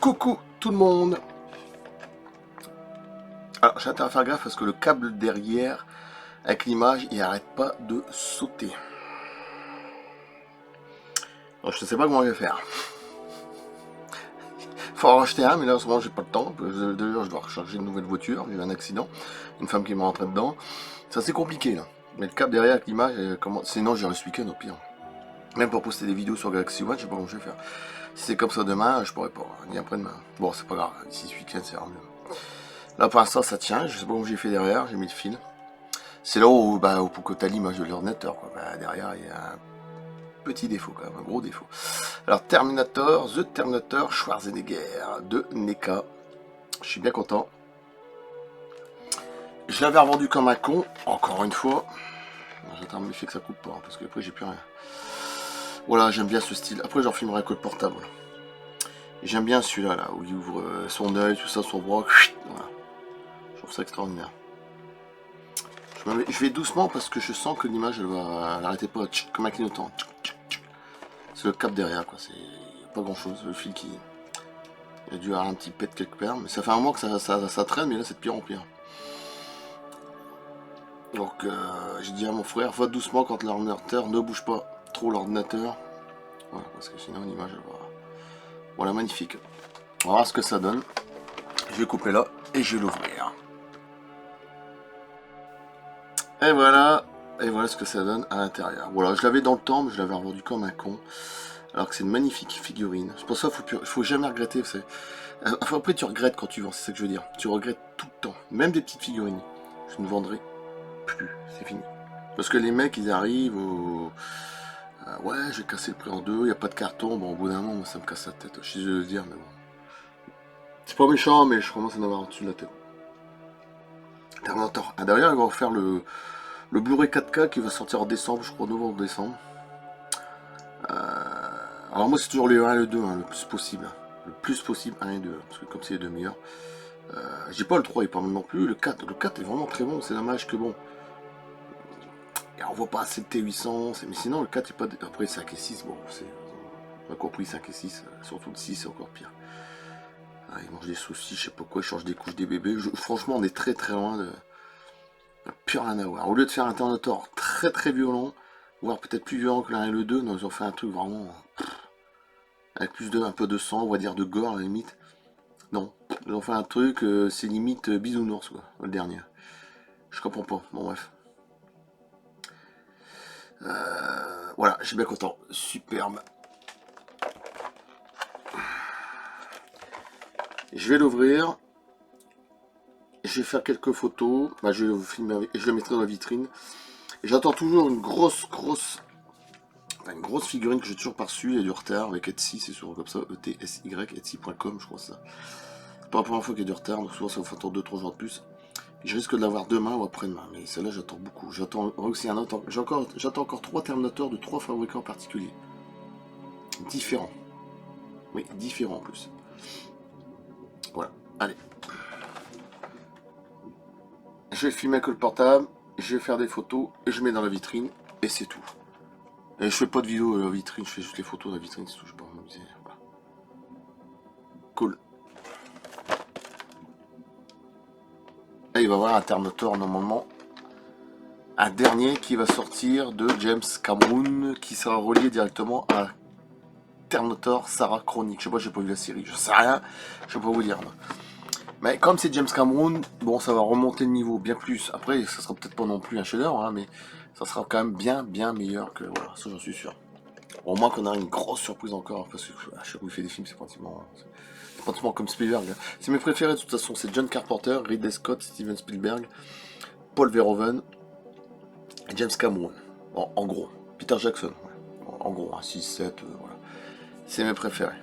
Coucou tout le monde. Alors j'ai intérêt à faire gaffe parce que le câble derrière avec l'image il arrête pas de sauter. Alors, je ne sais pas comment je vais faire. Faut en racheter un mais là en ce moment j'ai pas le temps. D'ailleurs je dois recharger une nouvelle voiture, j'ai eu un accident, une femme qui m'est rentrée dedans. C'est assez compliqué là. Mais le câble derrière avec l'image, sinon j'irai ce week-end au pire. Même pour poster des vidéos sur Galaxy Watch, je sais pas comment je vais faire. Si c'est comme ça demain, je pourrais pas, ni après-demain. Bon c'est pas grave, ici ce week-end c'est mieux. Là pour l'instant ça tient, je sais pas comment j'ai fait derrière, j'ai mis le fil. C'est là où, pour que tu as l'image de l'ordinateur. Derrière, il y a un petit défaut quand même, un gros défaut. Alors Terminator, The Terminator Schwarzenegger de NECA. Je suis bien content. Je l'avais revendu comme un con, encore une fois. J'attends mes fait que ça coupe pas, parce que après j'ai plus rien. Voilà, j'aime bien ce style. Après j'en filmerai que le portable. J'aime bien celui-là, là, où il ouvre son œil, tout ça, son bras. Voilà. Je trouve ça extraordinaire. Je vais doucement parce que je sens que l'image elle va arrêter pas comme un clignotant. C'est le cap derrière quoi, c'est pas grand chose. Le fil qui. Il a dû avoir un petit pet quelque part, mais ça fait un moment que ça traîne, mais là c'est de pire en pire. Donc j'ai dit à mon frère, va doucement quand l'ordinateur, ne bouge pas trop l'ordinateur. Voilà, parce que sinon l'image elle va. Voilà, magnifique. On va voir ce que ça donne. Je vais couper là et je vais l'ouvrir. Et voilà ce que ça donne à l'intérieur. Voilà, je l'avais dans le temps, mais je l'avais revendu comme un con. Alors que c'est une magnifique figurine. C'est pour ça qu'il faut jamais regretter. Enfin, après, tu regrettes quand tu vends, c'est ça que je veux dire. Tu regrettes tout le temps. Même des petites figurines. Je ne vendrai plus. C'est fini. Parce que les mecs, ils arrivent au... ouais, j'ai cassé le prix en deux, il n'y a pas de carton. Bon, au bout d'un moment, moi, ça me casse la tête. Je suis désolé de le dire, mais bon. C'est pas méchant, mais je commence à en avoir au-dessus de la tête. Terminator. Ah, derrière, ils vont faire le Blu-ray 4K qui va sortir en décembre, je crois, novembre-décembre. Alors moi c'est toujours le 1 et le 2, hein, le plus possible. Le plus possible, 1 et 2, parce que comme c'est les deux meilleurs. J'ai pas le 3, il est pas mal non plus. Le 4 est vraiment très bon, c'est dommage que bon. On voit pas assez de T800, mais sinon le 4 est pas... Après 5 et 6, bon, on a compris 5 et 6, surtout le 6 c'est encore pire. Ah, il mange des saucisses, je sais pas quoi, il change des couches des bébés. Franchement on est très très loin de... Plus rien à voir. Au lieu de faire un Terminator très très violent, voire peut-être plus violent que l'un et le 2, non, ils ont fait un truc vraiment... avec plus un peu de sang, on va dire de gore à la limite. Non, ils ont fait un truc, c'est limite bisounours quoi, le dernier. Je comprends pas, bon bref. Voilà, je suis bien content, superbe. Je vais l'ouvrir. Je vais faire quelques photos. Je vais vous filmer avec, et je le mettrai dans la vitrine. J'attends toujours une grosse figurine que j'ai toujours pas reçue. Il y a du retard avec Etsy, c'est souvent comme ça. ETSY, Etsy.com, je crois que c'est ça. C'est pas la première fois qu'il y a du retard, donc souvent ça vous attendre 2-3 jours de plus. Je risque de l'avoir demain ou après-demain, mais celle-là j'attends beaucoup. J'attends aussi un autre. J'attends encore 3 Terminators de 3 fabricants particuliers. Différents. Oui, différents en plus. Voilà, allez. Je vais filmer avec le portable, je vais faire des photos, et je mets dans la vitrine, et c'est tout. Et je fais pas de vidéo à la vitrine, je fais juste les photos de la vitrine, c'est tout, je peux pas m'amuser. Voilà. Cool. Et il va y avoir un Terminator normalement. Un dernier qui va sortir de James Cameron, qui sera relié directement à Terminator Sarah Chronique. Je sais pas, j'ai pas vu la série, je sais rien, je peux pas vous dire. Moi. Mais comme c'est James Cameron, bon, ça va remonter le niveau bien plus. Après, ça sera peut-être pas non plus un chef-d'œuvre, hein, mais ça sera quand même bien meilleur que. Voilà, ça j'en suis sûr. Au moins qu'on a une grosse surprise encore, parce que à chaque fois qu'il fait des films, c'est pratiquement comme Spielberg. Hein. C'est mes préférés de toute façon, c'est John Carpenter, Ridley Scott, Steven Spielberg, Paul Verhoeven et James Cameron. En gros. Peter Jackson. Ouais. En gros, 6, 7, voilà. C'est mes préférés.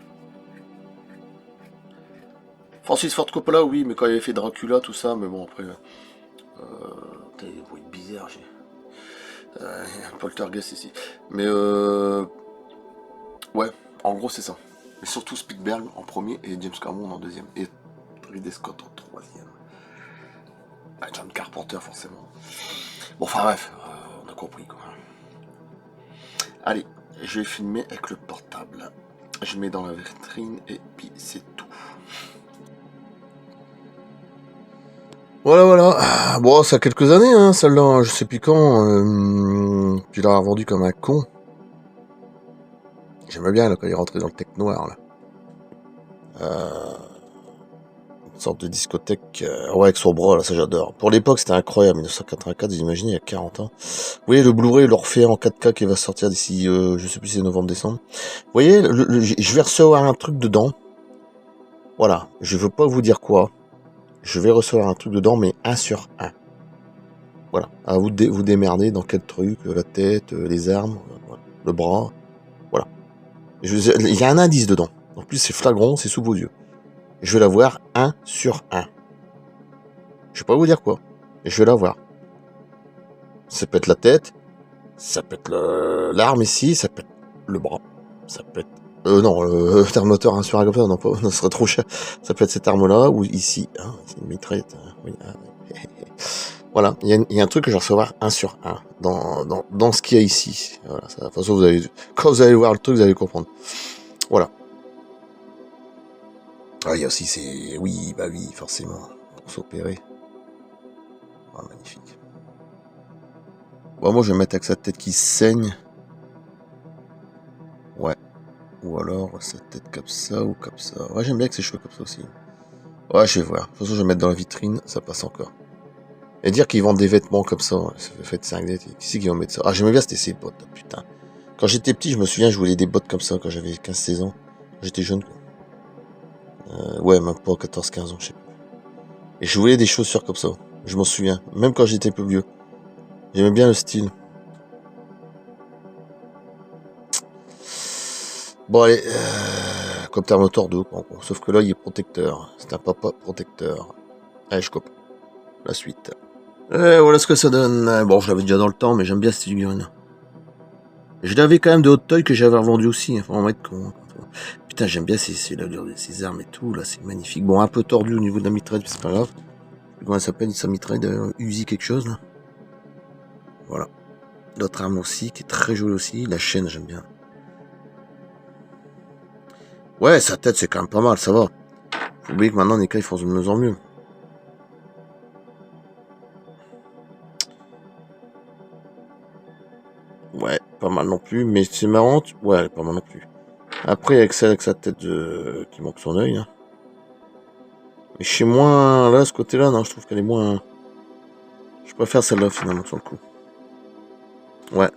Francis Ford Coppola, oui, mais quand il avait fait Dracula, tout ça, mais bon, après... Putain, il y a des bruits bizarres, j'ai... Poltergeist ici. Mais ouais, en gros, c'est ça. Mais surtout Spielberg en premier et James Cameron en deuxième. Et Ridley Scott en troisième. John Carpenter, forcément. Bon, enfin bref, on a compris, quoi. Allez, je vais filmer avec le portable. Je mets dans la vitrine et puis c'est tout. Voilà, voilà. Bon, ça a quelques années, hein, celle-là, hein, je sais plus quand. Tu l'as revendu comme un con. J'aimais bien là, quand il est rentré dans le tech noir, là. Une sorte de discothèque, ouais, avec son bras, là, ça j'adore. Pour l'époque, c'était incroyable, 1984, vous imaginez, il y a 40 ans. Vous voyez, le Blu-ray, il le refait en 4K qui va sortir d'ici, je sais plus si c'est novembre-décembre. Vous voyez, je vais recevoir un truc dedans. Voilà, je veux pas vous dire quoi. Je vais recevoir un truc dedans, mais un sur un. Voilà, à vous de vous démerder dans quel truc, la tête, les armes, voilà, le bras, voilà. Il y a un indice dedans. En plus, c'est flagrant, c'est sous vos yeux. Je vais l'avoir un sur un. Je vais pas vous dire quoi, mais je vais l'avoir. Ça peut être la tête, ça peut être l'arme ici, ça peut être le bras, ça peut être... non, le thermoteur 1 sur 1 comme ça, non, pas, ça serait trop cher. Ça peut être cette arme-là, ou ici, hein, c'est une mitraillette. Hein, oui, voilà, il y a un truc que je vais recevoir 1 sur 1 dans ce qu'il y a ici. Voilà, ça, de toute façon, quand vous allez voir le truc, vous allez comprendre. Voilà. Ah, il y a aussi, c'est... Oui, bah oui, forcément, pour s'opérer. Ah, magnifique. Bon, moi, je vais mettre avec sa tête qui saigne. Ouais. Ou alors, sa tête comme ça, ou comme ça. Ouais, j'aime bien que ses cheveux comme ça aussi. Ouais, je vais voir. De toute façon, je vais mettre dans la vitrine, ça passe encore. Et dire qu'ils vendent des vêtements comme ça, ça fait 5 qui c'est qui va mettre ça? Ah, j'aimais bien, c'était ces bottes, putain. Quand j'étais petit, je me souviens, je voulais des bottes comme ça quand j'avais 15-16 ans. J'étais jeune, quoi. Ouais, même pas 14-15 ans, je sais pas. Et je voulais des chaussures comme ça. Je m'en souviens. Même quand j'étais plus vieux. J'aimais bien le style. Bon, allez. Comme Terminator 2, quoi. Sauf que là, il est protecteur. C'est un papa protecteur. Allez, je coupe. La suite. Voilà ce que ça donne. Bon, je l'avais déjà dans le temps, mais j'aime bien cette figurine. Je l'avais quand même de Hot Toy que j'avais revendu aussi. Faut en être con. Putain, j'aime bien ces armes et tout. Là, c'est magnifique. Bon, un peu tordu au niveau de la mitraille, mais c'est pas grave. Comment elle s'appelle, sa mitraille de Uzi quelque chose, là. Voilà. L'autre arme aussi, qui est très jolie aussi. La chaîne, j'aime bien. Ouais, sa tête, c'est quand même pas mal, ça va. Faut oublier que maintenant, les cas, ils font de mieux en mieux. Ouais, pas mal non plus, mais c'est marrant. Ouais, pas mal non plus. Après, avec celle avec sa tête qui manque son œil. Hein. Mais je suis moins... Là, ce côté-là, non, je trouve qu'elle est moins... Je préfère celle-là, finalement, sur le coup. Ouais.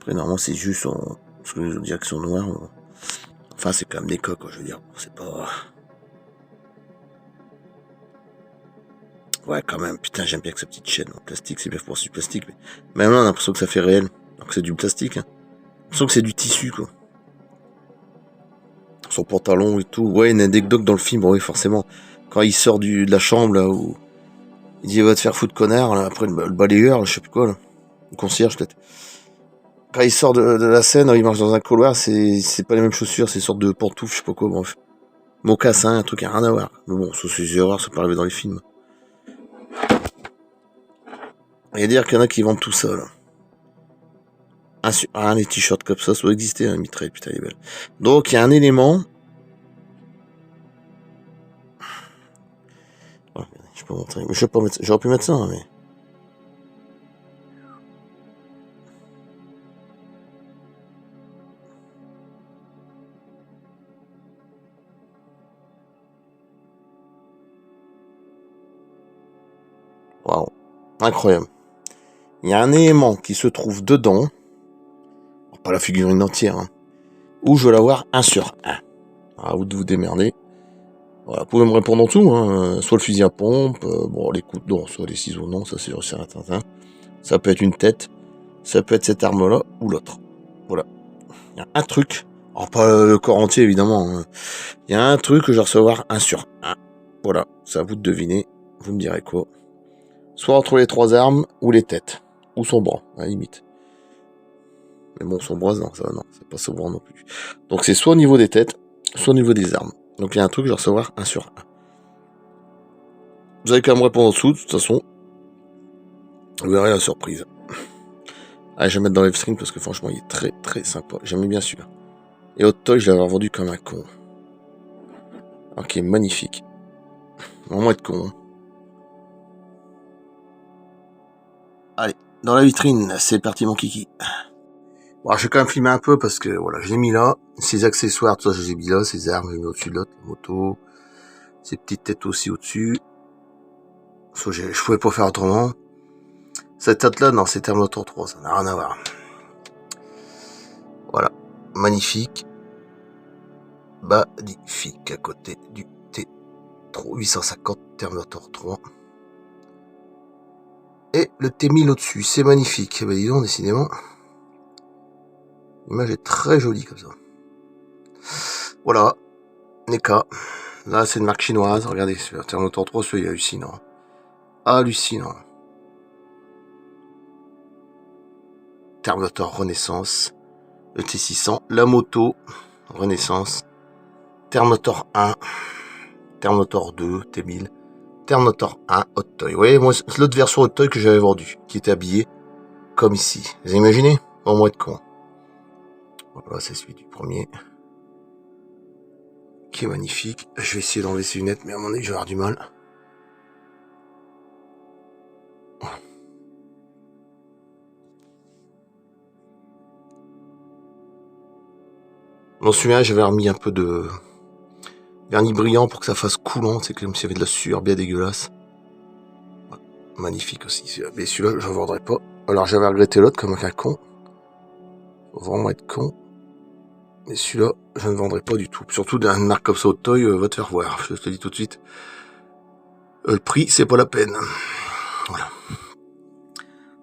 Après, normalement, c'est juste... Parce que les autres directions noires... Enfin, c'est quand même des coques, quoi, je veux dire. C'est pas... Ouais, quand même. Putain, j'aime bien que sa petite chaîne en plastique. C'est bien pour du plastique. Mais même là, on a l'impression que ça fait réel. Alors que c'est du plastique. Hein. J'ai l'impression que c'est du tissu, quoi. Son pantalon et tout. Ouais, une anecdote dans le film, oui, forcément. Quand il sort de la chambre, là, où il dit va te faire foutre connard, là, après le balayeur, là, je sais plus quoi, là. Le concierge, peut-être. Quand il sort de la scène, il marche dans un couloir, c'est pas les mêmes chaussures, c'est une sorte de pantoufle, je sais pas quoi, bref. Mocassin, un truc qui a rien à voir. Mais bon, ça c'est des erreurs, ça peut arriver dans les films. Et dire qu'il y en a qui vendent tout ça, là. Les t-shirts comme ça doit exister, hein, mitraille, putain, il est belle. Donc, il y a un élément. Oh, je peux montrer. Mais je sais pas mettre... J'aurais pu mettre ça, hein, mais. Waouh. Incroyable. Il y a un élément qui se trouve dedans. Pas la figurine entière, hein. Où je veux l'avoir 1 sur 1. À vous de vous démerder. Voilà, vous pouvez me répondre en tout, hein. Soit le fusil à pompe, bon, les coups non, soit les ciseaux, non, ça c'est certain. Ça peut être une tête, ça peut être cette arme-là, ou l'autre. Voilà. Il y a un truc, alors pas le corps entier évidemment, hein. Il y a un truc que je vais recevoir 1 sur 1. Voilà, c'est à vous de deviner, vous me direz quoi. Soit entre les 3 armes, ou les têtes, ou son bras, à la limite. Mais bon, son bras, non, ça non, c'est pas son bras non plus. Donc c'est soit au niveau des têtes, soit au niveau des armes. Donc il y a un truc que je vais recevoir 1 sur 1. Vous allez quand même répondre en dessous, de toute façon. Vous verrez la surprise. Allez, je vais mettre dans le stream parce que franchement, il est très très sympa. J'aimais bien celui-là. Et Hot Toy, je l'avais vendu comme un con. Alors qu'il est magnifique. Vraiment être con. Hein. Allez, dans la vitrine, c'est parti mon kiki. Bon, je vais quand même filmer un peu parce que voilà, je l'ai mis là. Ces accessoires, tout ça, je les ai mis là. Ces armes, je les ai mis au-dessus de l'autre, la moto. Ces petites têtes aussi au-dessus. Je pouvais pas faire autrement. Cette tête-là, non, c'est Terminator 3, ça n'a rien à voir. Voilà, magnifique. Magnifique à côté du T850 Terminator 3. Et le T1000 au-dessus, c'est magnifique. Ben dis donc, décidément. L'image est très jolie comme ça. Voilà, NECA. Là, c'est une marque chinoise. Regardez, sur Terminator 3, celui-là, il est hallucinant. Hallucinant. Terminator Renaissance. Le T600. La moto. Renaissance. Terminator 1. Terminator 2. T1000. Terminator 1. Hot Toy. Vous voyez, moi, c'est l'autre version Hot Toy que j'avais vendu. Qui était habillé comme ici. Vous imaginez? On va être con. Voilà, c'est celui du premier. Qui est magnifique. Je vais essayer d'enlever ces lunettes, mais à mon avis, je vais avoir du mal. Dans celui-là, j'avais remis un peu de vernis brillant pour que ça fasse coulant. C'est comme s'il y avait de la sueur bien dégueulasse. Ouais, magnifique aussi. Mais celui-là, je ne vendrai pas. Alors, j'avais regretté l'autre comme un con. Faut vraiment être con. Mais celui-là, je ne vendrai pas du tout. Surtout d'une marque comme ça, Hot Toy, va te faire voir. Je te dis tout de suite. Le prix, c'est pas la peine. Voilà.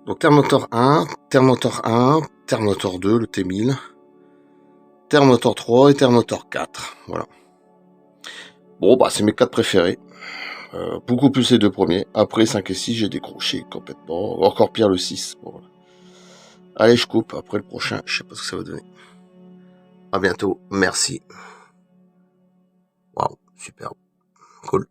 Donc, Terminator 1, Terminator 1, Terminator 2, le T1000. Terminator 3 et Terminator 4. Voilà. Bon, bah, c'est mes 4 préférés. Beaucoup plus les deux premiers. Après 5 et 6, j'ai décroché complètement. Encore pire le 6. Bon, voilà. Allez, je coupe. Après le prochain, je sais pas ce que ça va donner. À bientôt. Merci. Waouh, super. Cool.